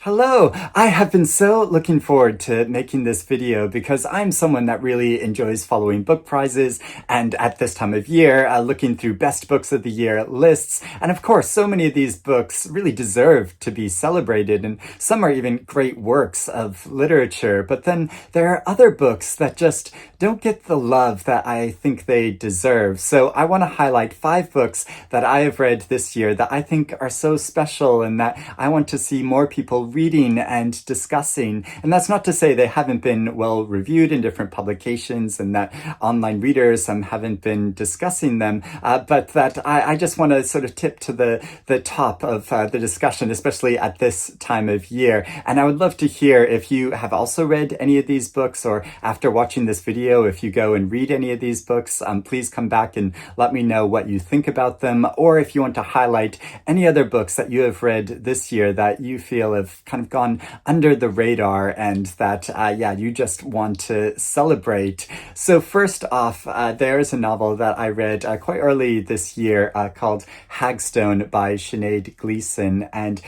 Hello! I have been so looking forward to making this video because I'm someone that really enjoys following book prizes and at this time of year, looking through best books of the year lists. And of course, so many of these books really deserve to be celebrated, and some are even great works of literature. But then there are other books that just don't get the love that I think they deserve. So I want to highlight 5 books that I have read this year that I think are so special and that I want to see more people reading and discussing. And that's not to say they haven't been well reviewed in different publications and that online readers haven't been discussing them, but that I just want to sort of tip to the top of the discussion, especially at this time of year. And I would love to hear if you have also read any of these books, or after watching this video, if you go and read any of these books, please come back and let me know what you think about them, or if you want to highlight any other books that you have read this year that you feel have kind of gone under the radar and that, you just want to celebrate. So first off, there's a novel that I read quite early this year called Hagstone by Sinead Gleeson. And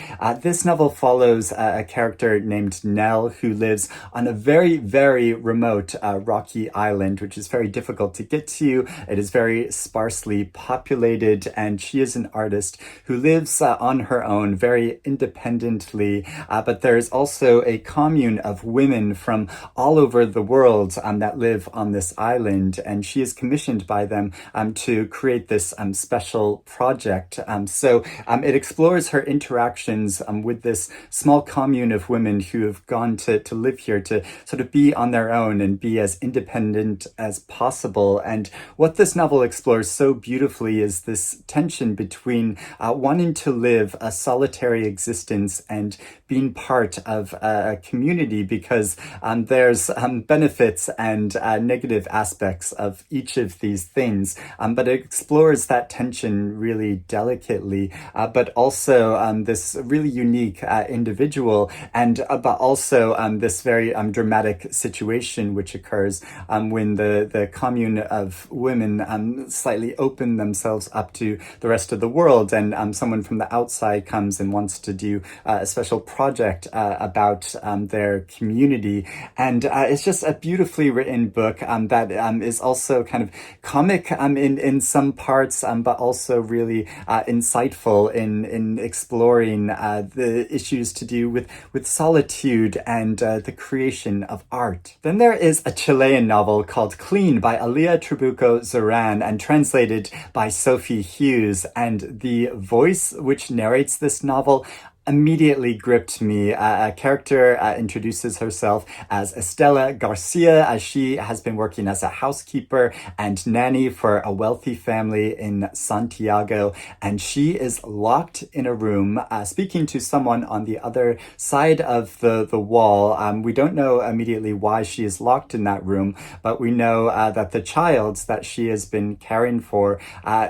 this novel follows a character named Nell who lives on a very, very remote rocky island, which is very difficult to get to. It is very sparsely populated, and she is an artist who lives on her own very independently. But there's also a commune of women from all over the world that live on this island, and she is commissioned by them to create this special project. So it explores her interactions with this small commune of women who have gone to live here to sort of be on their own and be as independent as possible. And what this novel explores so beautifully is this tension between wanting to live a solitary existence and being part of a community, because there's benefits and negative aspects of each of these things. But it explores that tension really delicately, but also this really unique individual, and but also this very dramatic situation which occurs when the commune of women slightly open themselves up to the rest of the world, and someone from the outside comes and wants to do a special project about their community. And it's just a beautifully written book that is also kind of comic in some parts, but also really insightful in exploring the issues to do with solitude and the creation of art. Then there is a Chilean novel called Clean by Alia Trabucco Zeran and translated by Sophie Hughes. And the voice which narrates this novel immediately gripped me. A character introduces herself as Estela Garcia, as she has been working as a housekeeper and nanny for a wealthy family in Santiago, and she is locked in a room speaking to someone on the other side of the wall. We don't know immediately why she is locked in that room, but we know that the child that she has been caring for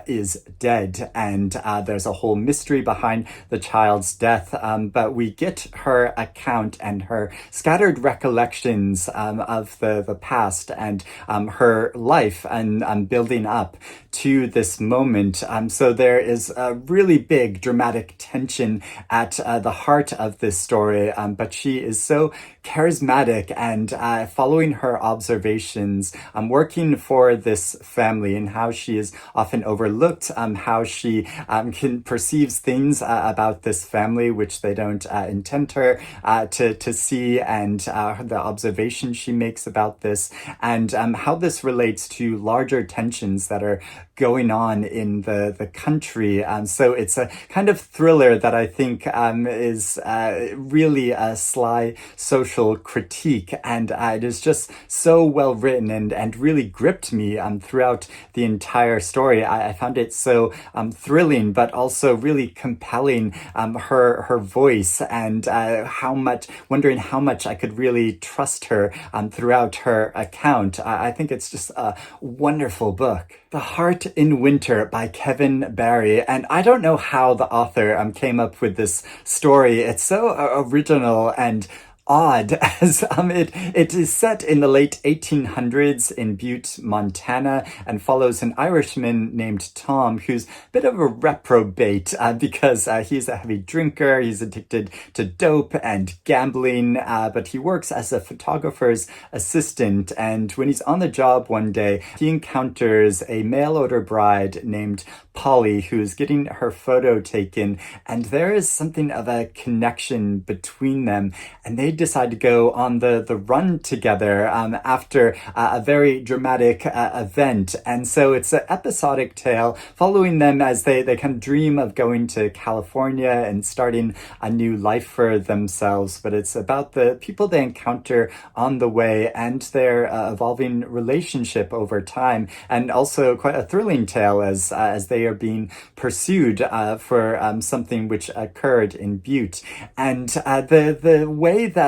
is dead, and there's a whole mystery behind the child's death. But we get her account and her scattered recollections of the past and her life and building up to this moment. So there is a really big dramatic tension at the heart of this story, but she is so charismatic and following her observations, working for this family and how she is often overlooked, how she can perceives things about this family which they don't intend her to see, and the observations she makes about this, and how this relates to larger tensions that are going on in the country. So it's a kind of thriller that I think is really a sly social critique, and it is just so well written and really gripped me throughout the entire story. I found it so thrilling, but also really compelling. Her voice and wondering how much I could really trust her throughout her account. I think it's just a wonderful book. The Heart in Winter by Kevin Barry. And I don't know how the author came up with this story. It's so original and odd as it is set in the late 1800s in Butte, Montana, and follows an Irishman named Tom, who's a bit of a reprobate because he's a heavy drinker, he's addicted to dope and gambling, but he works as a photographer's assistant, and when he's on the job one day, he encounters a mail-order bride named Polly who's getting her photo taken, and there is something of a connection between them, and they decide to go on the run together after a very dramatic event. And so it's an episodic tale following them as they kind of dream of going to California and starting a new life for themselves. But it's about the people they encounter on the way and their evolving relationship over time, and also quite a thrilling tale as they are being pursued for something which occurred in Butte. And the way that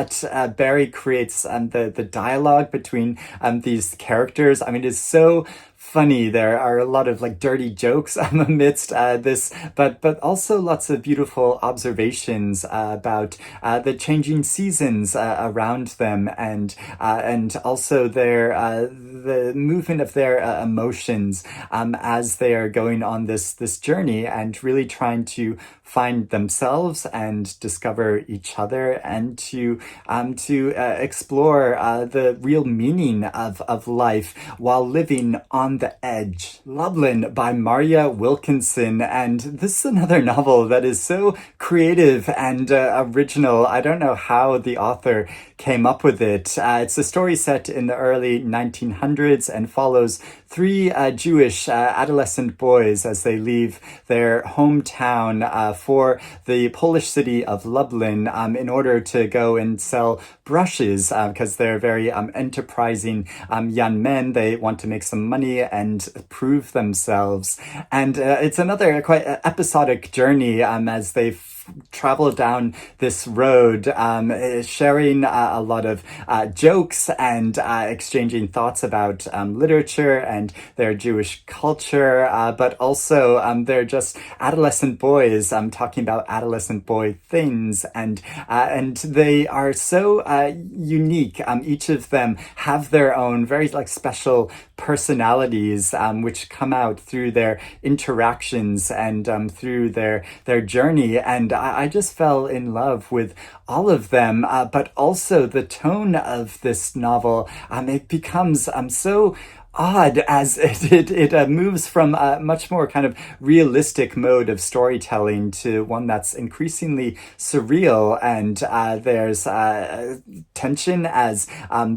Barry creates the dialogue between these characters, I mean, is so funny. There are a lot of like dirty jokes amidst this, but also lots of beautiful observations about the changing seasons around them, and also their the movement of their emotions as they are going on this journey and really trying to find themselves and discover each other, and to explore the real meaning of life while living on the edge. Lublin by Manya Wilkinson, and this is another novel that is so creative and original. I don't know how the author came up with it. It's a story set in the early 1900s and follows three Jewish adolescent boys as they leave their hometown for the Polish city of Lublin in order to go and sell brushes because they're very enterprising young men. They want to make some money and prove themselves. And it's another quite episodic journey as they travel down this road, sharing a lot of jokes and exchanging thoughts about literature and their Jewish culture, but also they're just adolescent boys talking about adolescent boy things, and they are so unique. Each of them have their own very like special personalities which come out through their interactions and through their journey, and I just fell in love with all of them, but also the tone of this novel. It becomes so odd as it moves from a much more kind of realistic mode of storytelling to one that's increasingly surreal, and there's tension as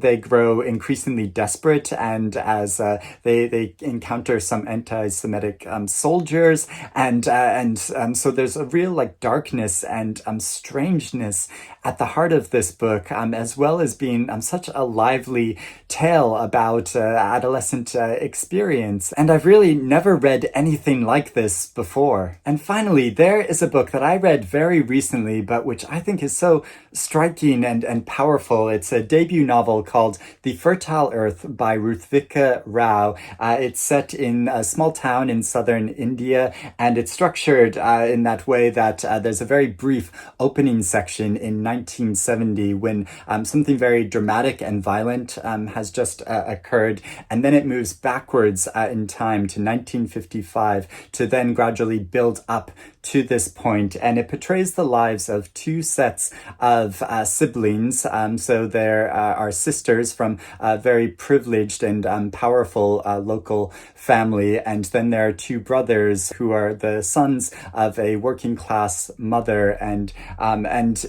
they grow increasingly desperate, and as they encounter some anti-Semitic soldiers, and so there's a real like darkness and strangeness at the heart of this book, as well as being such a lively tale about adolescent experience. And I've really never read anything like this before. And finally, there is a book that I read very recently, but which I think is so striking and powerful. It's a debut novel called The Fertile Earth by Ruthvika Rao. It's set in a small town in southern India, and it's structured in that way that there's a very brief opening section in 1970 when something very dramatic and violent has just occurred, and then it moves backwards in time to 1955 to then gradually build up to this point, and it portrays the lives of two sets of siblings. So there are sisters from a very privileged and powerful local family, and then there are two brothers who are the sons of a working class mother, and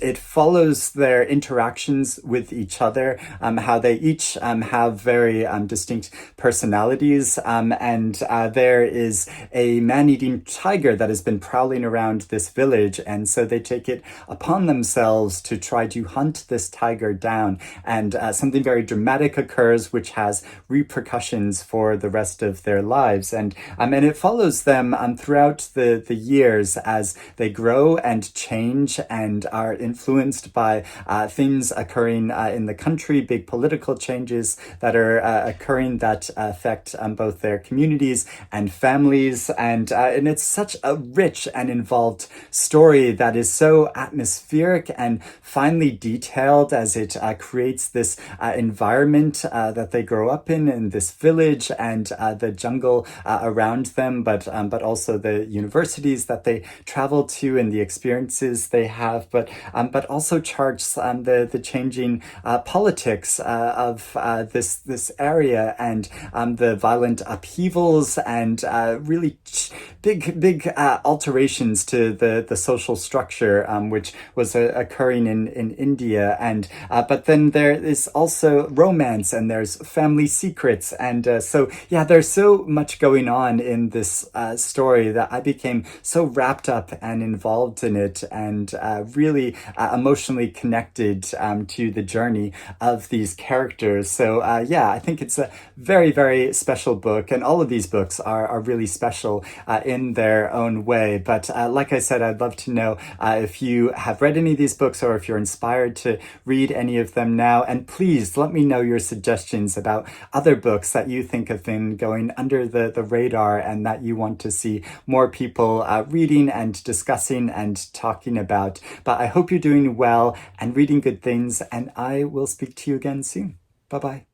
it follows their interactions with each other, how they each have very distinct personalities, and there is a man-eating tiger that has been prowling around this village, and so they take it upon themselves to try to hunt this tiger down, and something very dramatic occurs which has repercussions for the rest of their lives, and it follows them throughout the years as they grow and change and are influenced by things occurring in the country, big political changes that are occurring that affect both their communities and families. And it's such a rich and involved story that is so atmospheric and finely detailed as it creates this environment that they grow up in this village, and the jungle around them, but also the universities that they travel to and the experiences they have, but also charts the changing politics of this area, and the violent upheavals, and really big alterations to the social structure, which was occurring in India. And but then there is also romance, and there's family secrets, and so yeah, there's so much going on in this story that I became so wrapped up and involved in it, and really emotionally connected to the journey of these characters. So yeah, I think it's a very special book, and all of these books are really special in their own way. But like I said, I'd love to know if you have read any of these books, or if you're inspired to read any of them now. And please let me know your suggestions about other books that you think have been going under the radar, and that you want to see more people reading and discussing and talking about. But I hope you're doing well and reading good things, and I will speak to you again soon. Bye-bye.